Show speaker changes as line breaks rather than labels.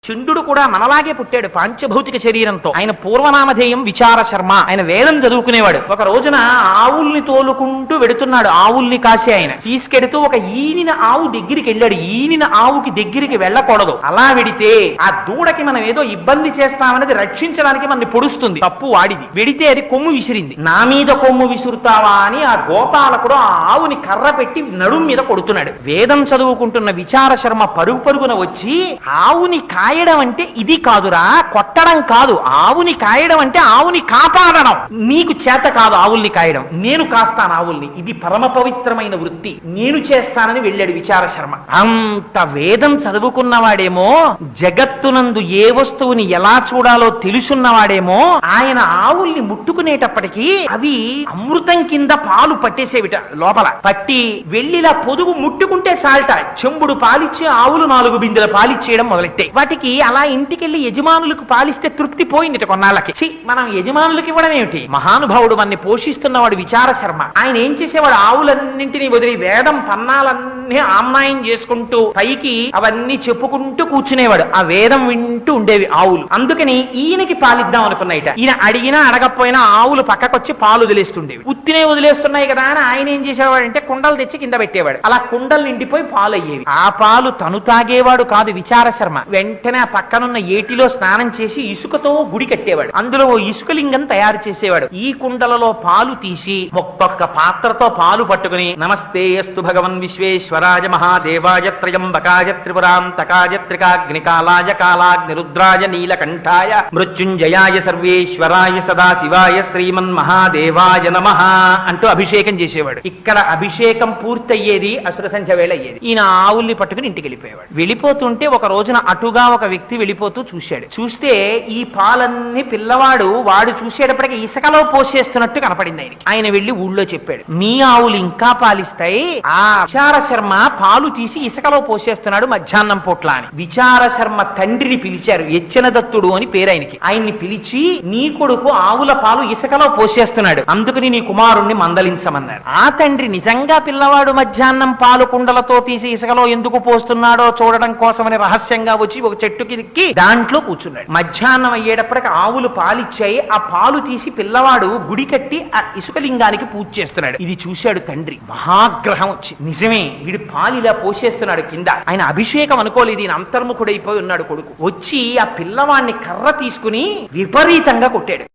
చంద్రుడు కూడా మనలాగే పుట్టాడు పాంచభౌతిక శరీరంతో. ఆయన పూర్వనామధేయం విచార శర్మ. ఆయన వేదం చదువుకునేవాడు. ఒక రోజున ఆవుల్ని తోలుకుంటూ వెడుతున్నాడు. ఆవుల్ని కాసి ఆయన తీసుకెడుతూ ఒక ఈనిన ఆవు దగ్గరికి వెళ్ళాడు. ఈనిన ఆవుకి దగ్గరికి వెళ్ళకూడదు. అలా వెడితే ఆ దూడకి మనం ఏదో ఇబ్బంది చేస్తామనేది రక్షించడానికి మనని పొడుస్తుంది. తప్పు వాడిది. వెడితే అది కొమ్ము విసిరింది. నా మీద కొమ్ము విసురుతావా అని ఆ గోపాలకుడు ఆ ఆవుని కర్ర పెట్టి నడుం మీద కొడుతున్నాడు. వేదం చదువుకుంటున్న విచార శర్మ పరుగు పరుగున వచ్చి, ఆవుని కాయడం అంటే ఇది కాదురా, కొట్టడం కాదు. ఆవుని కాయడం అంటే ఆవుని కాపాడడం. నీకు చేత కాదు ఆవుల్ని కాయడం, నేను కాస్తాను ఆవుల్ని. ఇది పరమ పవిత్రమైన వృత్తి, నేను చేస్తానని వెళ్ళాడు విచార శర్మ. అంత వేదం చదువుకున్నవాడేమో, జగత్తునందు ఏ వస్తువుని ఎలా చూడాలో తెలుసున్నవాడేమో, ఆయన ఆవుల్ని ముట్టుకునేటప్పటికీ అవి అమృతం కింద పాలు పట్టేసేవిట. లోపల పట్టి వెళ్ళిలా పొదుగు ముట్టుకుంటే చాలట చెంబుడు పాలిచ్చి ఆవులు 4 బిందెల పాలిచ్చేయడం మొదలెట్టాయి. వాటికి అలా ఇంటికెళ్లి యజమానులకు పాలిస్తే తృప్తి పోయింది కొన్నాళ్ళకి. మనం యజమానులకు ఇవ్వడం ఏమిటి? మహానుభావుడు మనని పోషిస్తున్నవాడు విచార శర్మ. ఆయన ఏం చేసేవాడు? ఆవులన్నింటినీ వదిలి వేదం పన్నాలన్నీ ఆమ్నాయం చేసుకుంటూ పైకి అవన్నీ చెప్పుకుంటూ కూర్చునేవాడు. ఆ వేదం వింటూ ఉండేవి ఆవులు. అందుకని ఈయనకి పాలిద్దాం అనుకున్నాయిట. ఈయన అడిగినా అడగకపోయినా ఆవులు పక్కకొచ్చి పాలు వదిలేస్తుండేవి. ఉత్తినే వదిలేస్తున్నాయి కదా అని ఆయన ఏం చేసేవాడంటే కుండలు తెచ్చి కింద పెట్టేవాడు. అలా కుండలు నిండిపోయి పాలు అయ్యేవి. ఆ పాలు తను తాగేవాడు కాదు విచార శర్మ. వెంటనే ఆ పక్కనున్న ఏటిలో స్నానం చేసి ఇసుకతో గుడి కట్టేవాడు. అందులో ఇసుక లింగం తయారు చేసేవాడు. ఈ కుండలలో పాలు తీసి ఒక్కొక్క పాత్రతో పాలు పట్టుకుని, నమస్తే అస్తు భగవన్ విశ్వేశ్వరాయ మహాదేవాయ త్రయంబకాయ త్రిపురాంతకాయ త్రికాగ్నికాలాయ కాలాగ్నిరుద్రాయ నీలకంఠాయ మృత్యుంజయాయ సర్వేశ్వరాయ సదాశివాయ శ్రీమన్ మహాదేవాయ నమః అంటూ అభిషేకం చేసేవాడు. ఇక్కడ అభిషేకం పూర్తయ్యేది అసుర సంధ్య వేళ అయ్యేది. ఈయన ఆవుల్ని పట్టుకుని ఇంటికి వెళ్ళిపోయేవాడు. వెళ్ళిపోతుంటే ఒక రోజున అటుగా ఒక వ్యక్తి వెళ్ళిపోతూ చూశాడు. చూస్తే ఈ పాలన్నీ పిల్లవాడు వాడు చూసేటప్పటికి ఇసుకలో పోసేస్తున్నట్టు కనపడింది ఆయనకి. ఆయన వెళ్లి ఊళ్ళో చెప్పాడు, మీ ఆవులు ఇంకా పాలిస్తాయి, ఆ విచార శర్మ పాలు తీసి ఇసుకలో పోసేస్తున్నాడు మధ్యాహ్నం పూట్ల అని. విచార శర్మ తండ్రిని పిలిచారు. యచ్చన దత్తుడు అని పేరు ఆయనకి. ఆయన్ని పిలిచి, నీ కొడుకు ఆవుల పాలు ఇసుకలో పోసేస్తున్నాడు, అందుకని నీ కుమారుణ్ణి మందలించమన్నారు. ఆ తండ్రి నిజంగా పిల్లవాడు మధ్యాహ్నం పాలు కుండలతో తీసి ఇసుకలో ఎందుకు పోస్తున్నాడో చూడడం కోసమని రహస్యంగా వచ్చి ఒక చెట్టుకి దిక్కి దాంట్లో కూర్చున్నాడు. మధ్యాహ్నం అయ్యేటప్పటికి ఆవులు పాలిచ్చాయి. ఆ పాలు తీసి పిల్లవాడు గుడి కట్టి ఆ ఇసుక లింగానికి పూజ చేస్తున్నాడు. ఇది చూశాడు తండ్రి. మహాగ్రహం వచ్చి, నిజమే వీడు పాలు ఇలా పోసేస్తున్నాడు కింద. ఆయన అభిషేకం అనుకోలేదు, ఈయన అంతర్ముఖుడైపోయి ఉన్నాడు కొడుకు. వచ్చి ఆ పిల్లవాడిని కర్ర తీసుకుని విపరీతంగా కొట్టాడు.